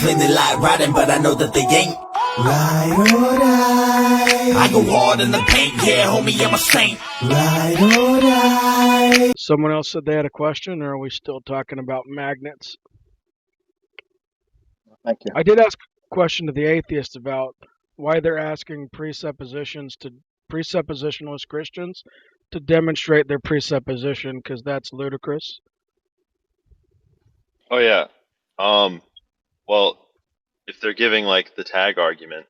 Claim they like riding, but I know that they ain't. Ride or die. I go hard in the paint, yeah, homie, I'm a saint. Ride or die. Someone else said they had a question, or are we still talking about magnets? Thank you. I did ask a question to the atheist about why they're asking presuppositionalist Christians to demonstrate their presupposition, because that's ludicrous. Oh yeah. Well, if they're giving like the tag argument,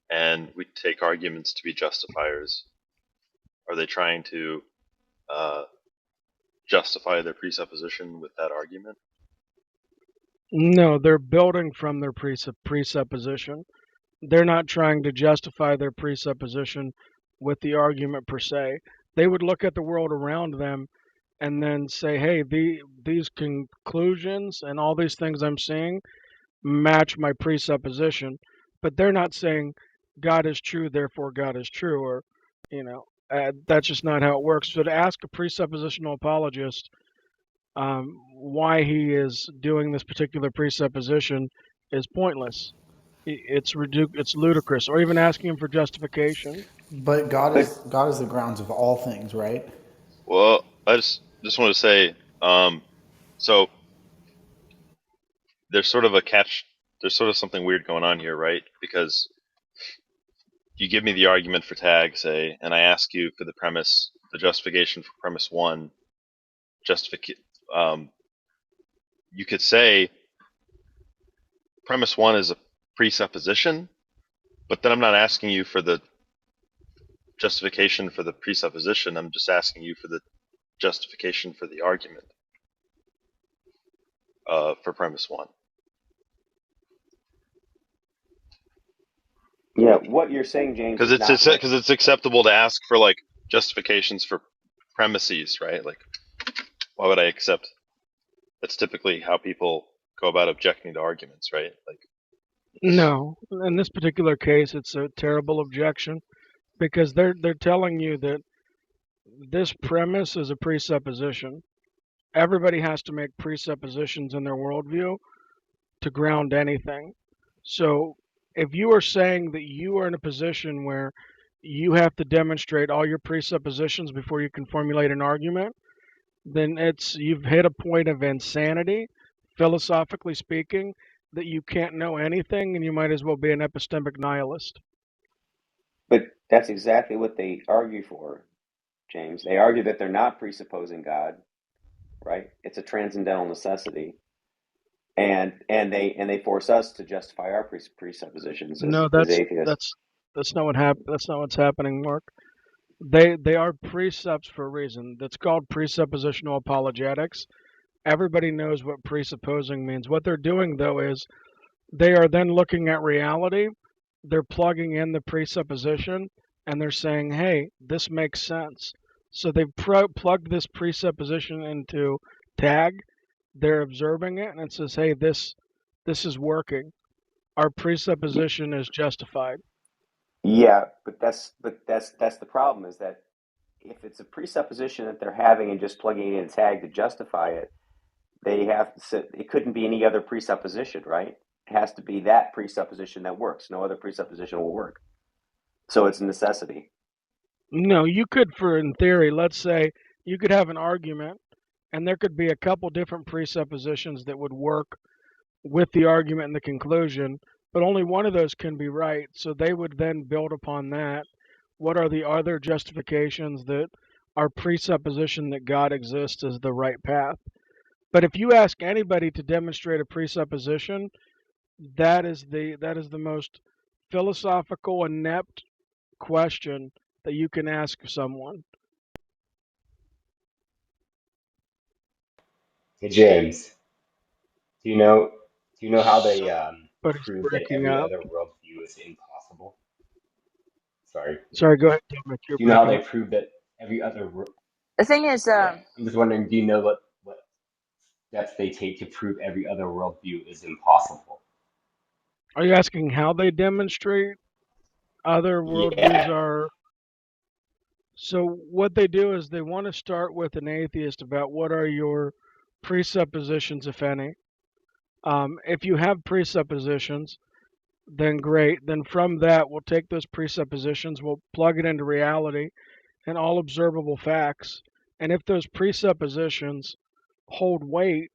and we take arguments to be justifiers, are they trying to justify their presupposition with that argument? No, they're building from their presupposition. They're not trying to justify their presupposition with the argument per se. They would look at the world around them and then say, hey, these conclusions and all these things I'm seeing match my presupposition. But they're not saying God is true, therefore God is true, or, that's just not how it works. So to ask a presuppositional apologist why he is doing this particular presupposition is pointless. It's ludicrous. Or even asking him for justification. But God is the grounds of all things, right? Well, I just want to say, so there's sort of a catch. There's sort of something weird going on here, right? Because you give me the argument for tag, say, and I ask you for the premise, the justification for premise one. You could say premise one is a presupposition, but then I'm not asking you for the justification for the presupposition. I'm just asking you for the justification for the argument for premise one. Yeah, what you're saying, James, because it's acceptable to ask for like justifications for premises, right? Like, why would I accept? That's typically how people go about objecting to arguments, right? Like, no, in this particular case, it's a terrible objection because they're telling you that this premise is a presupposition. Everybody has to make presuppositions in their worldview to ground anything. So if you are saying that you are in a position where you have to demonstrate all your presuppositions before you can formulate an argument, then you've hit a point of insanity, philosophically speaking, that you can't know anything and you might as well be an epistemic nihilist. But that's exactly what they argue for, James. They argue that they're not presupposing God, right? It's a transcendental necessity. And they force us to justify our presuppositions as atheists. That's not what's happening, Mark. They are precepts for a reason. That's called presuppositional apologetics. Everybody knows what presupposing means. What they're doing, though, is they are then looking at reality. They're plugging in the presupposition, and they're saying, hey, this makes sense. So they've plugged this presupposition into tag. They're observing it, and it says, hey, this is working. Our presupposition is justified. Yeah, but that's the problem, is that if it's a presupposition that they're having and just plugging in a tag to justify it, they have to say it couldn't be any other presupposition, right? It has to be that presupposition that works. No other presupposition will work. So it's a necessity. No, you could, in theory, let's say you could have an argument, and there could be a couple different presuppositions that would work with the argument and the conclusion, but only one of those can be right. So they would then build upon that. What are the other justifications that our presupposition that God exists is the right path? But if you ask anybody to demonstrate a presupposition, that is the most philosophical, inept question that you can ask someone. Hey James, do you know how they But it's prove that breaking every up. other worldview is impossible? Sorry. Go ahead, Dominic. You're Do you know how breaking they up. prove that every other? The thing is, Yeah, I'm just wondering. Do you know what steps they take to prove every other worldview is impossible? Are you asking how they demonstrate other worldviews Yeah. are? So what they do is they want to start with an atheist about what are your presuppositions, if any. If you have presuppositions, then great. Then from that, we'll take those presuppositions, we'll plug it into reality and all observable facts. And if those presuppositions hold weight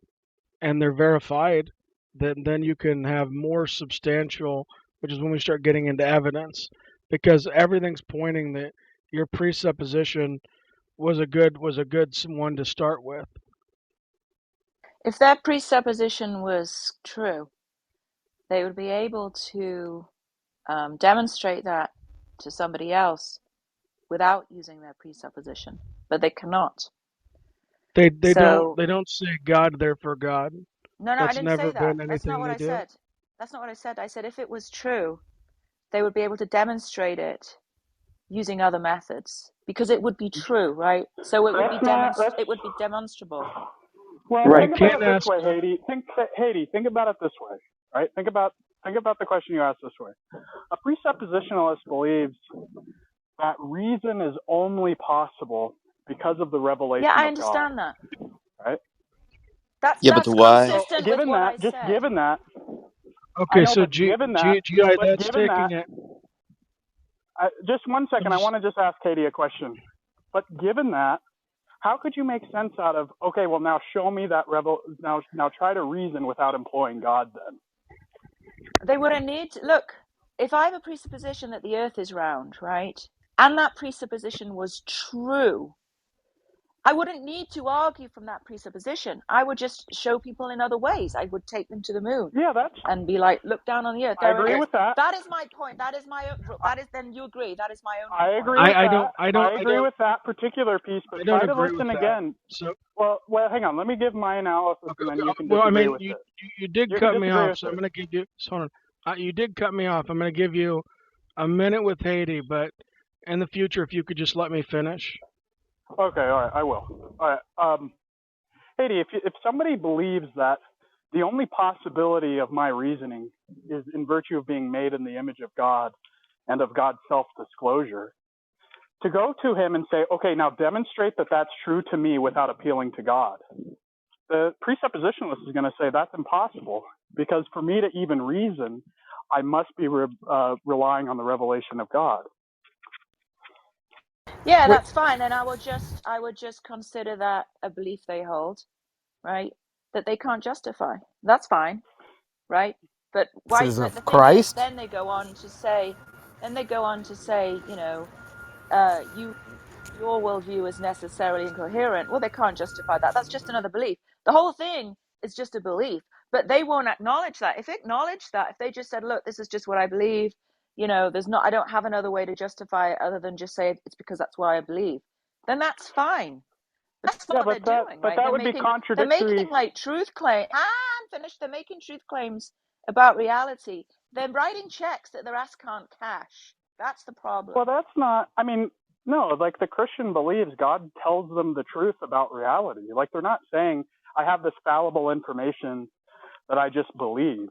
and they're verified, then you can have more substantial, which is when we start getting into evidence, because everything's pointing that your presupposition was a good one to start with. If their presupposition was true, they would be able to demonstrate that to somebody else without using their presupposition, but they cannot. They So don't say God, therefore God. no, I That's didn't never say that. been That's not anything what they I do. said. That's not what I said. I said if it was true, they would be able to demonstrate it using other methods because it would be true, right? So it would be it would be demonstrable. Well, Right. think You about can't it this ask. way, Haiti. Think about it this way, right? Think about the question you asked this way. A presuppositionalist believes that reason is only possible because of the revelation Yeah, I of God, understand that. right? Yeah, but That's why? So consistent with given what that, I just said. given that, I Okay, know, so but given that, GI, that's taking it. just one second, I want to just ask Katie a question. But given that, how could you make sense out of, okay, well, now show me that now try to reason without employing God then? They wouldn't need to look. If I have a presupposition that the earth is round, right, and that presupposition was true, I wouldn't need to argue from that presupposition. I would just show people in other ways. I would take them to the moon Yeah, and be like, look down on the earth. I agree with that. That is my point. That is then you agree. That is my only I point. agree with that. I agree with that particular piece, but I don't try to agree listen with that. again. So Well, hang on. Let me give my analysis, and then you can well, I disagree mean, with it. you did You cut can me disagree off, with so I'm it. going to give you. Hold on. You did cut me off. I'm going to give you a minute with Haiti, but in the future, if you could just let me finish. Okay, all right, I will. All right, Haiti, if somebody believes that the only possibility of my reasoning is in virtue of being made in the image of God and of God's self-disclosure, to go to him and say, okay, now demonstrate that that's true to me without appealing to God. The presuppositionalist is going to say that's impossible because for me to even reason, I must be relying on the revelation of God. Yeah, that's fine. And I would just consider that a belief they hold, right? That they can't justify. That's fine, right? But why? Citizens But the of thing is, Christ. then they go on to say, you know, your worldview is necessarily incoherent. Well, they can't justify that. That's just another belief. The whole thing is just a belief, but they won't acknowledge that. If they acknowledge that, if they just said, look, this is just what I believe, you know, I don't have another way to justify it other than just say it's because that's what I believe, then that's fine. That's what they're doing, right? That would be contradictory. They're making like truth claim. I'm finished. They're making truth claims about reality. They're writing checks that their ass can't cash. That's the problem. Well, that's not, I mean, no, like the Christian believes God tells them the truth about reality. Like they're not saying, I have this fallible information that I just believe.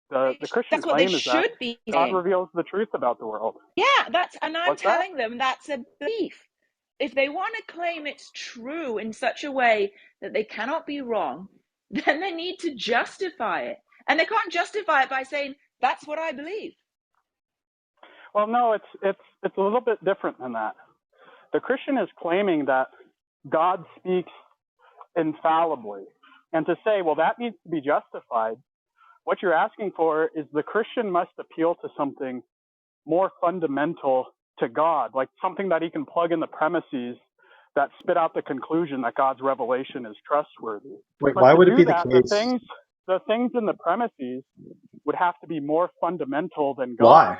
The Christian That's what they claim is that should be God saying. reveals the truth about the world. Yeah, I'm What's that? telling them that's a belief. If they want to claim it's true in such a way that they cannot be wrong, then they need to justify it. And they can't justify it by saying, that's what I believe. Well, no, it's a little bit different than that. The Christian is claiming that God speaks infallibly. And to say, well, that needs to be justified, what you're asking for is the Christian must appeal to something more fundamental to God, like something that he can plug in the premises that spit out the conclusion that God's revelation is trustworthy. Wait, But why to would it do be the that, case? the things in the premises would have to be more fundamental than God. Why?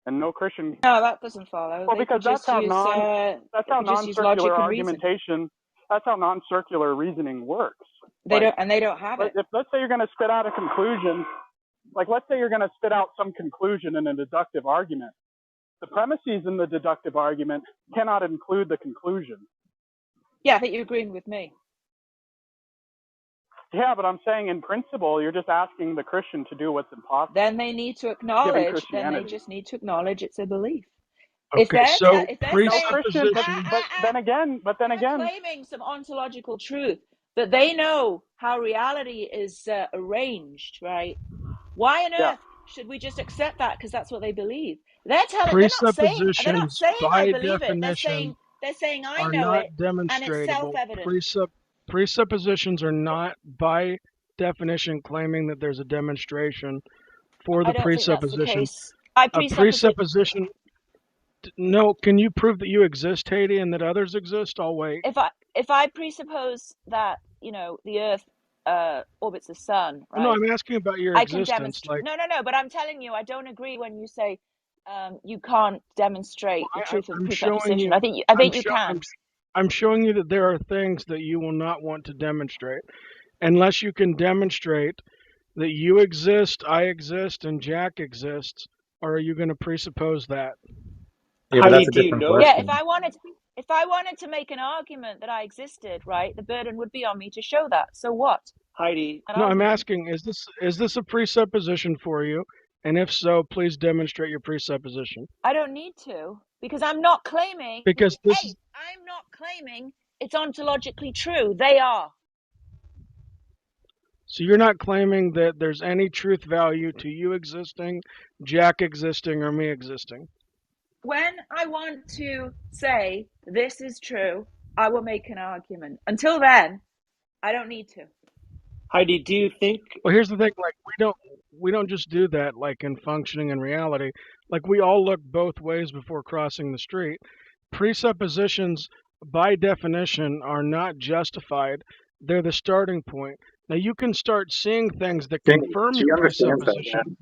And no Christian. No, that doesn't follow. Well, because that's how non-circular reason. argumentation. That's how non-circular reasoning works. They don't have it. Let's say you're going to spit out a conclusion, like let's say you're going to spit out some conclusion in a deductive argument. The premises in the deductive argument cannot include the conclusion. Yeah, I think you're agreeing with me. Yeah, but I'm saying in principle, you're just asking the Christian to do what's impossible. Then they need to acknowledge. Then they just need to acknowledge it's a belief. Okay, If they're presupposition. saying, but then again, claiming some ontological truth, but they know how reality is arranged, right? Why on Yeah. earth should we just accept that because that's what they believe? They're not saying Presuppositions, I by believe it. definition, They're saying I are know not it and it's demonstratable. self-evident. Presuppositions are not, by definition, claiming that there's a demonstration for I the don't think that's the presupposition. case. A presupposition. No, can you prove that you exist, Haiti, and that others exist? I'll wait. If I presuppose that the Earth orbits the sun, No, right? I'm asking about your I can existence. demonstrate. Like, No. But I'm telling you, I don't agree when you say you can't demonstrate the truth of I'm showing presupposition. you. I think you can. I'm showing you that there are things that you will not want to demonstrate unless you can demonstrate that you exist, I exist, and Jack exists. Or are you going to presuppose that? Yeah, but Heidi, that's a do you different know that? Yeah, question. if I wanted to make an argument that I existed, right, the burden would be on me to show that. So what? Heidi, An No, I'm argument. asking, is this a presupposition for you? And if so, please demonstrate your presupposition. I don't need to because I'm not claiming. Because this Hey, is I'm not claiming it's ontologically true. They are. so you're not claiming that there's any truth value to you existing, Jack existing, or me existing. When I want to say this is true, I will make an argument. Until then, I don't need to. Heidi, do you think? Well, here's the thing, like we don't just do that like in functioning in reality. Like we all look both ways before crossing the street. Presuppositions by definition are not justified. They're the starting point. Now you can start seeing things that confirm She your understands that. Yeah. presupposition.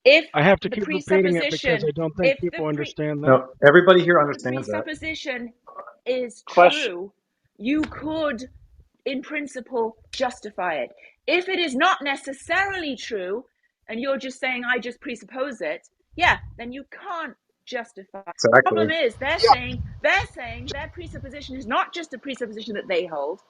If I have to the keep repeating it because I presupposition, don't think if the people pre, understand that. No, everybody here if the understands that. presupposition is Question. true, you could, in principle, justify it. If it is not necessarily true, and you're just saying I just presuppose it, yeah, then you can't justify. The Exactly. problem is they're saying their presupposition is not just a presupposition that they hold,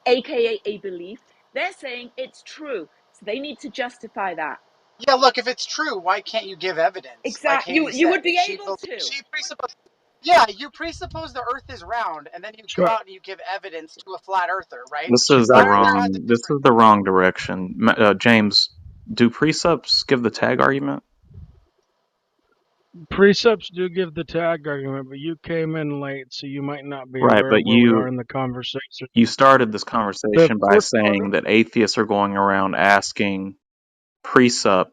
aka a belief. They're saying it's true, so they need to justify that. Yeah, look, if it's true, why can't you give evidence? Like Exactly, Haiti you said, would be able to. she presupposes. Yeah, you presuppose the Earth is round, and then you go So out and you give evidence to a flat Earther, right? This is the Flat Earther has a wrong. This different. is the wrong direction. James, do precepts give the tag argument? precepts do give the tag argument, but you came in late, so you might not be Right, aware of but where we are in the conversation. you started this The conversation by first part, saying that atheists are going around asking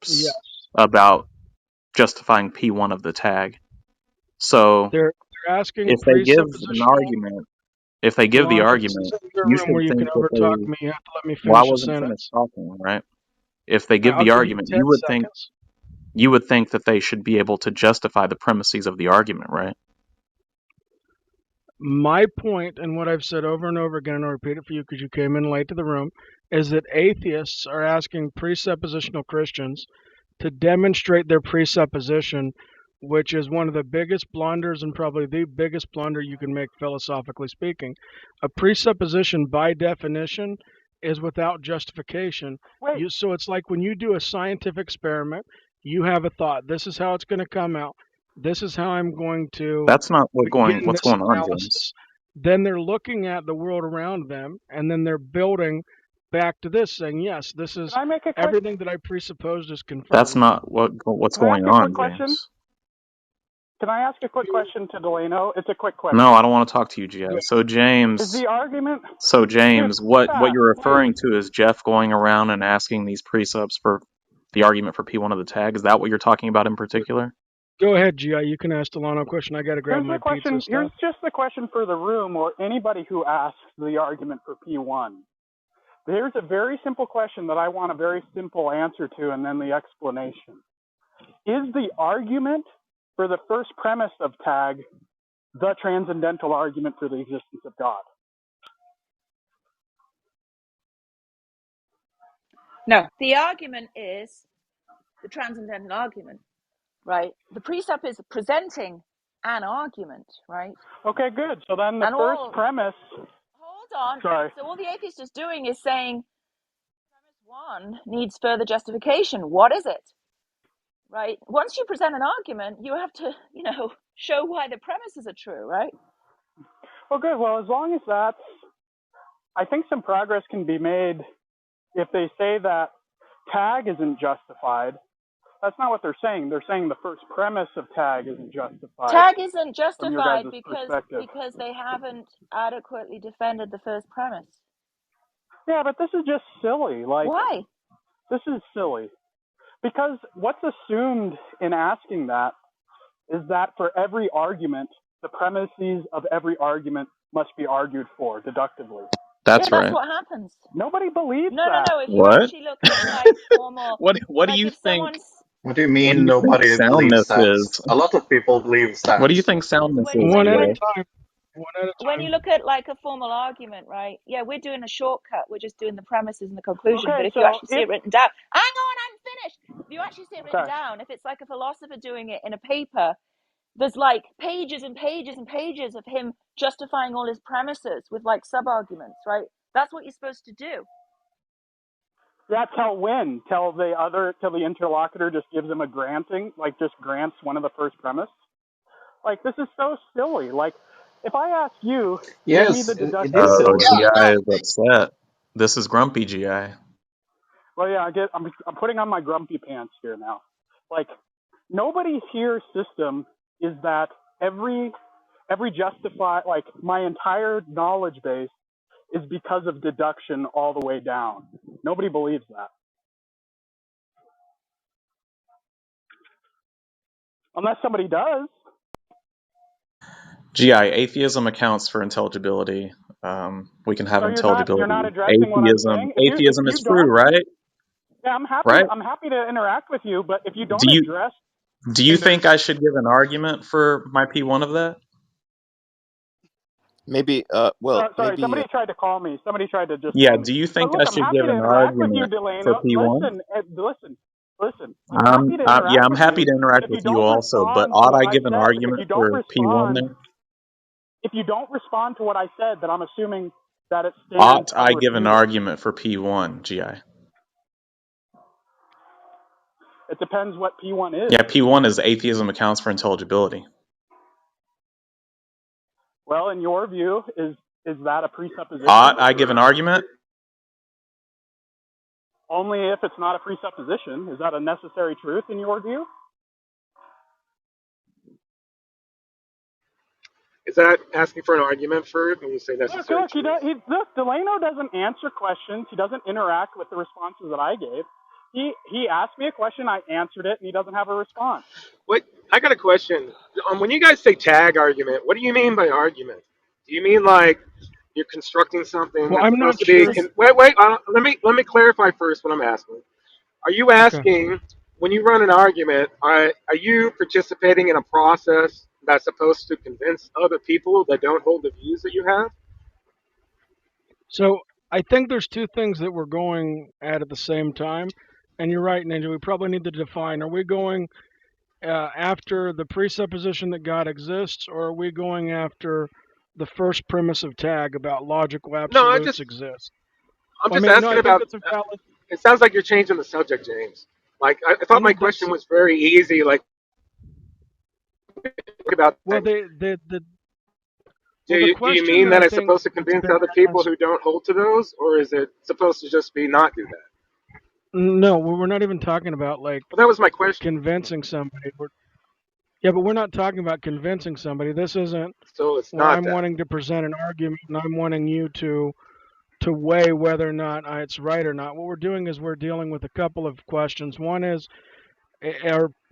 yeah, precepts about justifying P1 of the tag. So they're asking if they give an presuppositional. argument, if they give the Lon, this argument, isn't your you room should where you can think that overtalk they. me. You have to let me Well, I finish a wasn't finished sentence. talking, right? If they give I'll the give you argument, 10 seconds. you would think that they should be able to justify the premises of the argument, right? My point, and what I've said over and over again, and I'll repeat it for you because you came in late to the room, is that atheists are asking presuppositional Christians to demonstrate their presupposition, which is one of the biggest blunders and probably the biggest blunder you can make philosophically speaking. A presupposition, by definition, is without justification. Wait. So it's like when you do a scientific experiment, you have a thought. This is how it's going to come out. This is how I'm going to That's not begin what's this going on, James. analysis. Then they're looking at the world around them, and then they're building back to this, saying, yes, this is Can I make a quick? everything that I presupposed is confirmed. That's not what's Can I going ask a quick on, question? James. Can I ask a quick question to Delano? It's a quick question. No, I don't want to talk to you, Jeff. Good. So James, Is the argument? what you're Wait. referring to is Jeff going around and asking these precepts for the argument for P1 of the tag. Is that what you're talking about in particular? Go ahead, Gi. You can ask Delano a question. I got to grab Here's my the question. pizza Here's stuff. just the question for the room or anybody who asks the argument for P1. Here's a very simple question that I want a very simple answer to, and then the explanation. Is the argument for the first premise of tag the transcendental argument for the existence of God? No, the argument is the transcendental argument, right? The precept is presenting an argument, right? Okay, good. So then the And first premise. Hold on. Sorry. So all the atheist is doing is saying premise one needs further justification. What is it? Right? Once you present an argument, you have to, show why the premises are true, right? Well, good. Well, as long as that's I think some progress can be made if they say that tag isn't justified. That's not what they're saying. They're saying the first premise of tag isn't justified Tag isn't from your justified guys' because perspective. they haven't adequately defended the first premise. Yeah, but this is just silly. Like, Why? this is silly. Because what's assumed in asking that is that for every argument, the premises of every argument must be argued for deductively. Yeah, That's that's right. what happens. Nobody believes No, that. if you What? actually look at like formal, What do like you if think? someone's, What do you What do mean you think nobody believes soundness that? is? A lot of people believe What do you that. think soundness when is, One when at a when GA? time. One at a when you time. look at like a formal argument, right? Yeah, we're doing a shortcut. We're just doing the premises and the conclusion. But Okay, if you so actually see if, it written down, hang on, I'm finished. If you actually see it written okay, down, if it's like a philosopher doing it in a paper, there's like pages and pages and pages of him justifying all his premises with like sub-arguments, right? That's what you're supposed to do. yeah, tell when? Tell the interlocutor just gives them a granting, like just grants one of the first premise? Like, this is so silly. Like, if I ask you, give me Yes, the it is deductive. Oh, silly. Yeah, GI no, is upset. This is grumpy GI. Well, yeah, I'm putting on my grumpy pants here now. Like, nobody here's system is that every like my entire knowledge base is because of deduction all the way down. Nobody believes that. Unless somebody does. GI, atheism accounts for intelligibility. We can have So you're not intelligibility. addressing what I'm Atheism, saying. If atheism you is true, don't, right? yeah, Right? I'm happy to interact with you, but if you Do don't you address, do you and think I should give an argument for my P1 of that? Maybe, sorry, maybe, somebody tried to call me. Somebody tried to just Yeah, call me. do you But think look, I I'm should happy give to an interact with you, argument for Delano. P1? Listen. I'm happy to Yeah, interact I'm with happy you, to but interact if you with you don't also, but respond to ought what I I give an said, argument for P1 then? if you don't respond to what I said, then I'm assuming that it stands Ought I give an unrefuted. argument for P1, GI? It depends what P1 Yeah, is. P1 is atheism accounts for intelligibility. Well, in your view, is that a presupposition? Ought I give an argument? Only if it's not a presupposition. Is that a necessary truth in your view? Is that asking for an argument for it when you say necessary Look, truth? look, Delano doesn't answer questions. He doesn't interact with the responses that I gave. He asked me a question, I answered it, and he doesn't have a response. What? I got a question. When you guys say tag argument, what do you mean by argument? Do you mean like you're constructing something Well, that's I'm not supposed to be? sure. Wait. Let me clarify first what I'm asking. Are you Okay. asking when you run an argument? Are you participating in a process that's supposed to convince other people that don't hold the views that you have? So I think there's two things that we're going at the same time. And you're right, Ninja. We probably need to define: are we going after the presupposition that God exists, or are we going after the first premise of tag about logical No, absolutes exist? I'm Well, I just mean, no, I asking think about. that's a valid. It sounds like you're changing the subject, James. Like I Well, thought my no, question that's was very easy. Like about well, the do you question mean that that I it's think supposed to that's convince been other people asked. who don't hold to those, or is it supposed to just be not do that? No, we're not even talking about like Well, that was my question. convincing somebody. Yeah, but we're not talking about convincing somebody. This isn't So it's where not I'm that. wanting to present an argument and I'm wanting you to weigh whether or not it's right or not. What we're doing is we're dealing with a couple of questions. One is,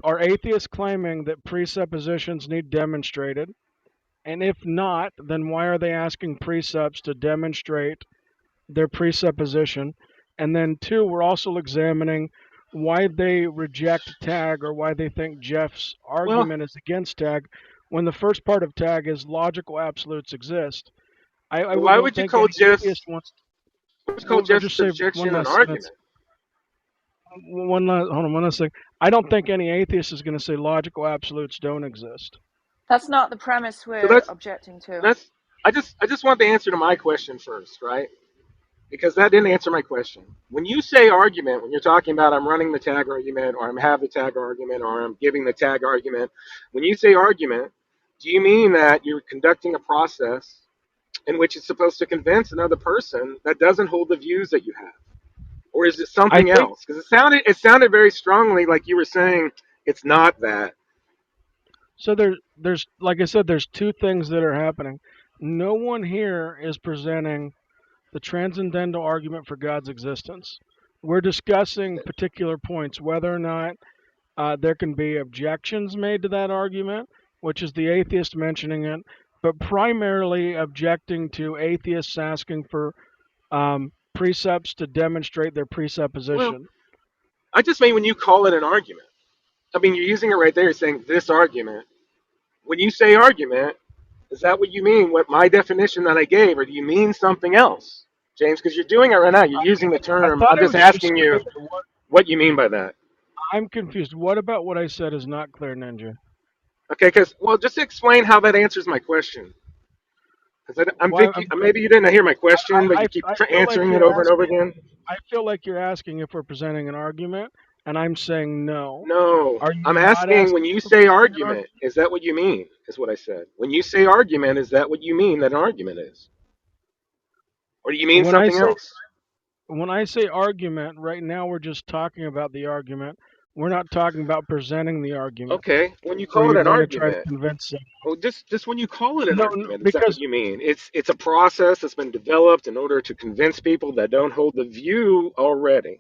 are atheists claiming that presuppositions need demonstrated? And if not, then why are they asking presups to demonstrate their presupposition? And then two, we're also examining why they reject tag or why they think Jeff's Well, argument is against tag when the first part of tag is logical absolutes exist. I why don't would you think call any atheist Jeff's wants. I'll Jeff's just say one objection an last sentence. argument? Hold on one last thing. I don't think any atheist is going to say logical absolutes don't exist. That's not the premise So we're objecting to. that's I just want the answer to my question first, right? Because that didn't answer my question. When you say argument, when you're talking about I'm running the tag argument or I'm have the tag argument or I'm giving the tag argument, when you say argument, do you mean that you're conducting a process in which it's supposed to convince another person that doesn't hold the views that you have? Or is it I something think else? Because it sounded very strongly like you were saying it's not that. so. There's like I said, there's two things that are happening. No one here is presenting the transcendental argument for God's existence. We're discussing particular points, whether or not there can be objections made to that argument, which is the atheist mentioning it, but primarily objecting to atheists asking for precepts to demonstrate their Well, presupposition. I just mean when you call it an argument. I mean, you're using it right there. You're saying this argument. When you say argument, is that what you mean? What my definition that I gave, or do you mean something else, James? Because you're doing it right now. You're using the I term. thought I'm it just was asking you specific to what what you mean by that. I'm confused. What about what I said is not clear, Ninja? Okay, because well, just explain how that answers my question. Because I'm Why? thinking maybe you didn't hear my question, but I, you keep I feel like answering it you're over and over asking. again. I feel like you're asking if we're presenting an argument, and I'm saying no. No, Are you I'm not asking when asking you for say presenting an argument, argument? is that what you mean? Is what I said. When you say argument, is that what you mean that an argument is? Or do you mean When I something say else? when I say argument, right now we're just talking about the argument. We're not talking about presenting the argument, Okay, when you where call it you're an going to try to argument, convince them. well, just when you call it an No, argument, is that what because you mean? It's a process that's been developed in order to convince people that don't hold the view already.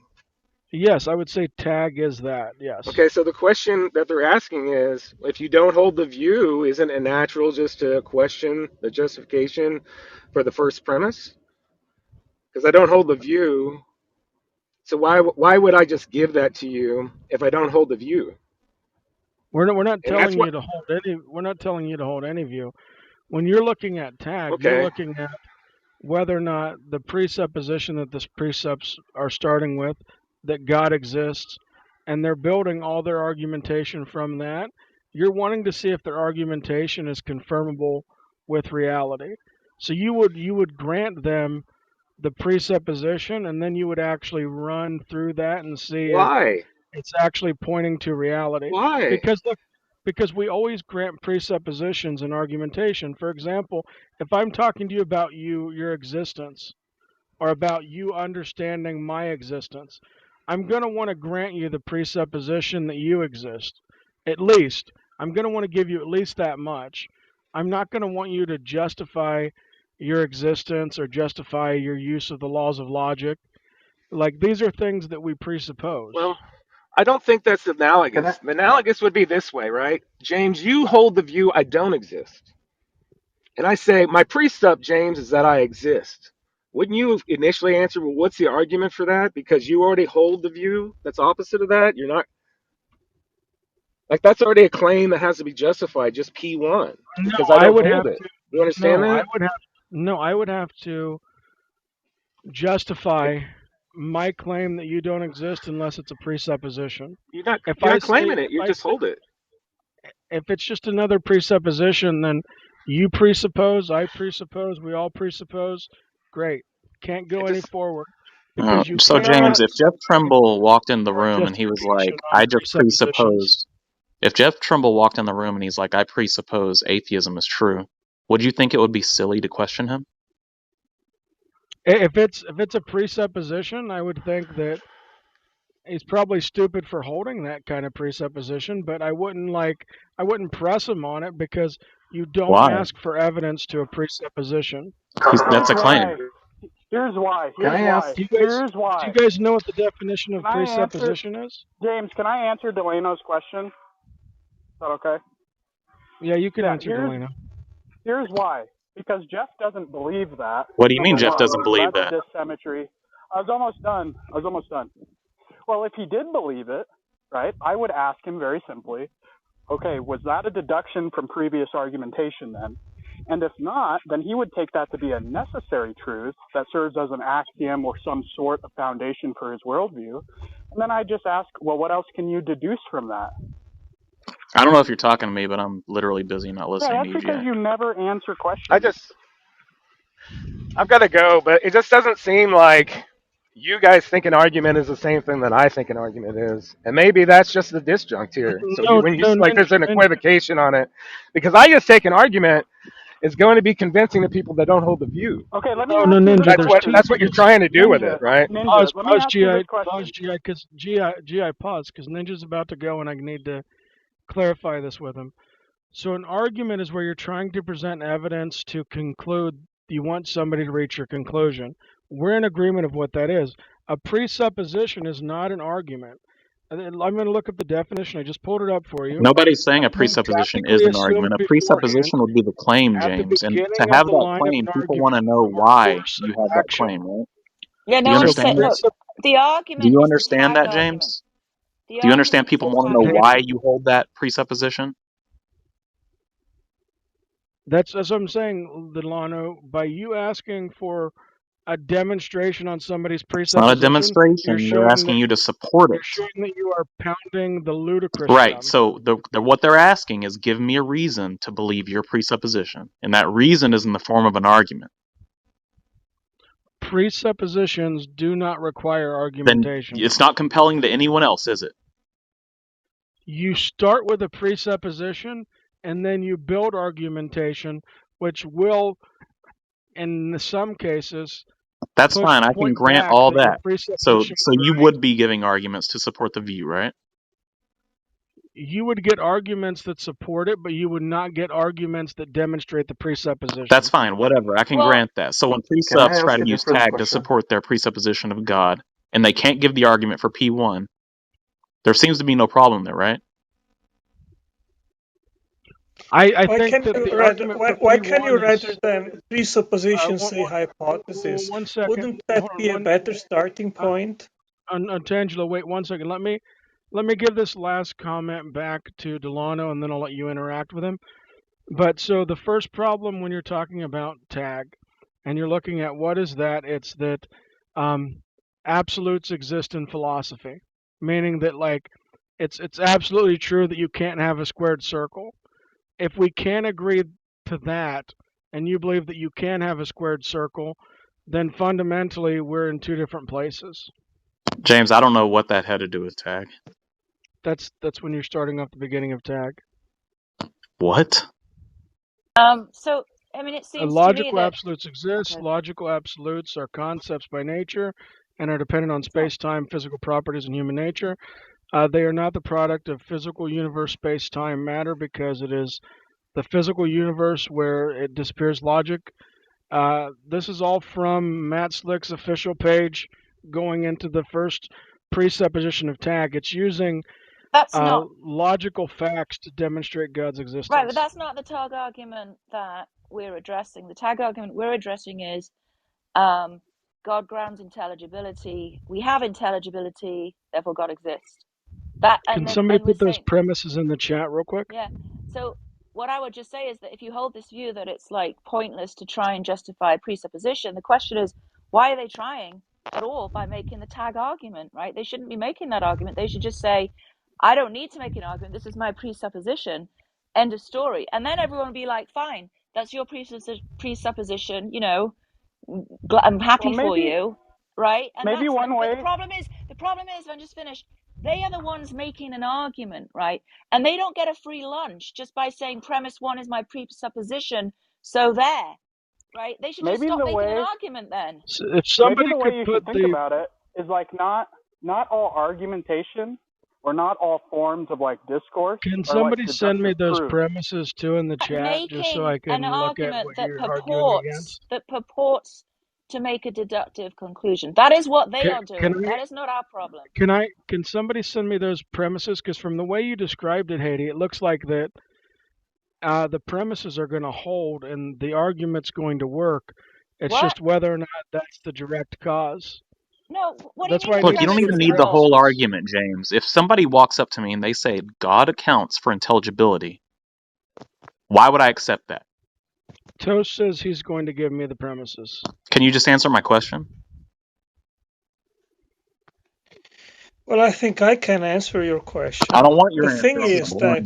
yes, I would say tag is that. Yes. Okay, so the question that they're asking is, if you don't hold the view, isn't it natural just to question the justification for the first premise? Because I don't hold the view, so why would I just give that to you if I don't hold the view? We're not And that's telling what. you to hold any. We're not telling you to hold any view. When you're looking at tag, you're Okay, looking at whether or not the presupposition that the precepts are starting with, that God exists, and they're building all their argumentation from that. You're wanting to see if their argumentation is confirmable with reality. So you would grant them the presupposition, and then you would actually run through that and see if why? it's actually pointing to reality. Why? Because look, because we always grant presuppositions in argumentation. For example, if I'm talking to you about your existence, or about you understanding my existence, I'm going to want to grant you the presupposition that you exist. At least. I'm going to want to give you at least that much. I'm not going to want you to justify your existence or justify your use of the laws of logic. Like, these are things that we presuppose. Well, I don't think that's Can I? analogous. The analogous would be this way, right? James, you hold the view I don't exist. And I say, my precept, James, is that I exist. Wouldn't you initially answer, well, what's the argument for that? Because you already hold the view that's opposite of that. You're not, like, that's already a claim that has to be justified, just P1, No, because I I don't would have hold it. to. You understand No, I that? would have. No, I would have to justify my claim that you don't exist unless it's a presupposition. You're not, If you're I not say, claiming it. You just hold it. if it's just another presupposition, then you presuppose, I presuppose, we all presuppose. Great. Can't go It any just, forward because you So cannot James, if Jeff Trumbull walked in the support room and he was like, justification on "I just presuppositions. presuppose," if Jeff Trumbull walked in the room and he's like, "I presuppose atheism is true," would you think it would be silly to question him? If it's a presupposition, I would think that he's probably stupid for holding that kind of presupposition, but I wouldn't press him on it because you don't Why? ask for evidence to a presupposition. Here's That's a claim. why. Here's why. Can Here's I why. ask? Do you guys Here's do you why. guys know what the definition of Can I answer, presupposition is? James? Can I answer Delano's question? Is that okay? Yeah, you can Yeah. answer Delano. Here's why. Because Jeff doesn't believe that. What do you Number mean Jeff one, doesn't so believe that's that? a dissymmetry. I was almost done. Well, if he did believe it, right, I would ask him very simply, okay, was that a deduction from previous argumentation then? And if not, then he would take that to be a necessary truth that serves as an axiom or some sort of foundation for his worldview. And then I just ask, well, what else can you deduce from that? I don't know if you're talking to me, but I'm literally busy not Yeah, listening to that's you, because Jack. you never answer I questions. just, I've got to go, but it just doesn't seem like you guys think an argument is the same thing that I think an argument is, and maybe that's just the disjunct here. So No, when you no, like, there's an Ninja. equivocation on it, because I just take an argument is going to be convincing to people that don't hold the view. Okay, let me No, ask no, you this Ninja. There's question. two That's what you're things. trying to do with it, Ninja, right? Ninja, let me Pause, ask you GI, this question. pause, GI, because GI, pause, because Ninja's about to go, and I need to clarify this with him. So an argument is where you're trying to present evidence to conclude you want somebody to reach your conclusion. We're in agreement of what that is. A presupposition is not an argument. And then I'm going to look up the definition. I just pulled it up for you. Nobody's saying a Being presupposition is tactically an assumed argument. A beforehand presupposition would be the claim, at the James. And to beginning of have the that line of claim, an people argument want to know or why course you of have that action. claim, right? Yeah, Do you no one So said. understand that? Look, the Do argument you is the understand tag that, argument. James? The Do you understand argument is people the want to tag know hey, why argument. you hold that presupposition? that's what I'm saying, Delano. By you asking for a demonstration on somebody's It's not a presupposition, demonstration. They're asking you to support you're it. showing that you are pounding the ludicrous Right. drum. So what they're asking is give me a reason to believe your presupposition. And that reason is in the form of an argument. Presuppositions do not require Then argumentation. it's not compelling to anyone else, is it? You start with a presupposition and then you build argumentation, which will, in some cases, That's fine. I can point grant back all that your that. So presupposition so was you right. would be giving arguments to support the view, right? You would get arguments that support it, but you would not get arguments that demonstrate the That's presupposition. fine. Whatever. I can Well, grant that. So when Can I presups try ask to a use different tag to question? support their presupposition of God, and they can't give the argument for P1, there seems to be no problem there, right? I Why think can that you the rather argument for why can you P1 rather is than presupposition one, say one, hypothesis? one second. Wouldn't that Hold on, be a better starting uh, point? Tangelo, wait 1 second. Let me give this last comment back to Delano, and then I'll let you interact with him. But so the first problem when you're talking about tag, and you're looking at what is that, it's that absolutes exist in philosophy, meaning that like it's absolutely true that you can't have a squared circle. If we can't agree to that, and you believe that you can have a squared circle, then fundamentally we're in two different places. James, I don't know what that had to do with tag. That's when you're starting off the beginning of tag. What? so I mean, it seems to me Logical that absolutes exist. okay, Logical absolutes are concepts by nature and are dependent on space-time, physical properties, and human nature. They are not the product of physical universe, space-time, matter, because it is the physical universe where it disappears logic. This is all from Matt Slick's official page going into the first presupposition of tag. It's using that's not logical facts to demonstrate God's right, existence. but that's not the tag argument that we're addressing. The tag argument we're addressing is God grounds intelligibility. We have intelligibility, therefore God exists. That, Can and somebody then we're put those saying, premises in the chat real quick? yeah. So what I would just say is that if you hold this view that it's like pointless to try and justify presupposition, the question is, why are they trying at all by making the tag argument, right? They shouldn't be making that argument. They should just say, I don't need to make an argument. This is my presupposition. End of story. And then everyone will be like, fine, that's your presupposition, you know, I'm Well, happy for maybe you, right? And maybe that's fine. one But way. the problem is, if I'm just finished, they are the ones making an argument, right? And they don't get a free lunch just by saying premise one is my presupposition. So there, right? They should just Maybe stop the making an way. argument then. So if Maybe somebody the way could you put should think the about it is like not all argumentation or not all forms of like discourse Can are like somebody send me deductive those proofs. premises too in the chat just so Making I an can look at argument what you're arguing against? that purports to make a deductive conclusion. That is what they Can, are can doing. I That is not our problem. can somebody send me those premises? Because from the way you described it, Haiti, it looks like that the premises are going to hold and the argument's going to work. It's What? just whether or not that's the direct cause. No, what do you That's mean why I the Look, need you to don't see the even premises need are the whole hold? premises. argument, James. If somebody walks up to me and they say, God accounts for intelligibility, why would I accept that? Toast says he's going to give me the premises. Can you just answer my question? Well, I think I can answer your I question. don't want The your answer. thing I'm just is that boring.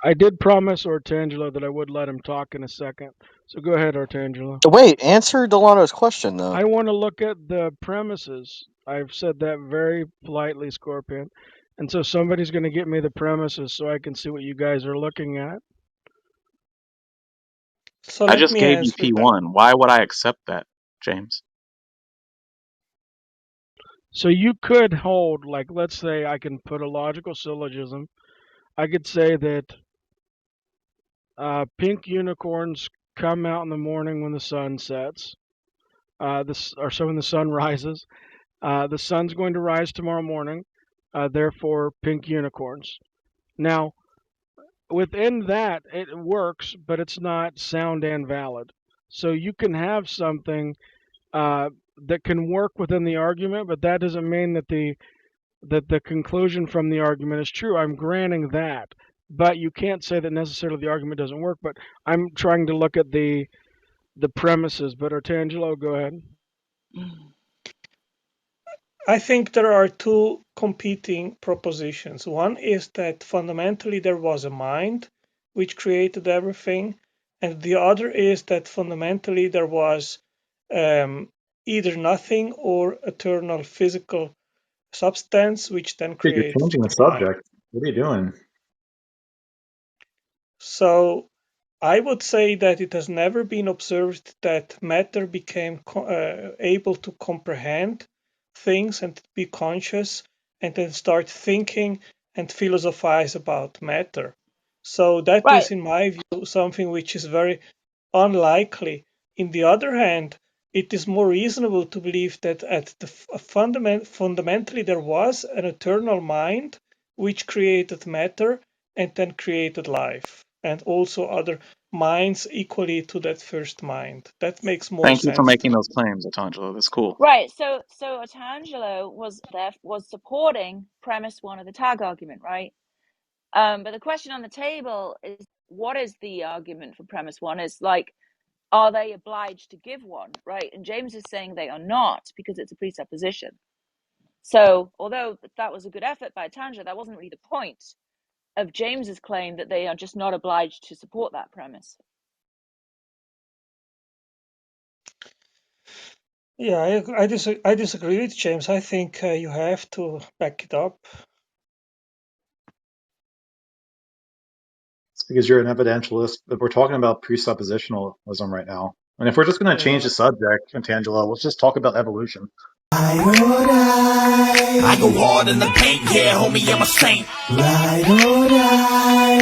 I did promise Ortangelo that I would let him talk in a second. So go ahead, Ortangelo. Wait, answer Delano's question though. I want to look at the premises. I've said that very politely, Scorpion. And so somebody's going to get me the premises so I can see what you guys are looking at. So I let just me gave you answer that. P1. Why would I accept that, James? So you could hold, like, let's say I can put a logical syllogism. I could say that pink unicorns come out in the morning when the sun sets. So when the sun rises. The sun's going to rise tomorrow morning, therefore pink unicorns. Now, within that, it works, but it's not sound and valid. So you can have something that can work within the argument, but that doesn't mean that the conclusion from the argument is true. I'm granting that, but you can't say that necessarily the argument doesn't work. But I'm trying to look at the premises. But Artangelo, go ahead. I think there are two competing propositions. One is that fundamentally there was a mind which created everything, and the other is that fundamentally there was either nothing or eternal physical substance which then Dude, you're created changing the the mind. subject. What are you doing? So I would say that it has never been observed that matter became able to comprehend things and be conscious and then start thinking and philosophize about matter. So that Right. is, in my view, something which is very unlikely. In the other hand, it is more reasonable to believe that at the fundamentally there was an eternal mind which created matter and then created life, and also other minds equally to that first mind. That makes more Thank you for sense to making me. those claims, Atangelo. That's cool. Right. So Otangelo was supporting premise one of the tag argument, right? But the question on the table is, what is the argument for premise one? Is like, are they obliged to give one, right? And James is saying they are not because it's a presupposition. So although that was a good effort by Otangelo, that wasn't really the point of James's claim that they are just not obliged to support that premise. Yeah, I disagree with James. I think you have to back it up. It's because you're an evidentialist, but we're talking about presuppositionalism right now. And if we're just going to change Yeah. the subject, Tangelo, let's just talk about evolution. I go hard in the paint, yeah, homie, I'm a saint. Ride or die.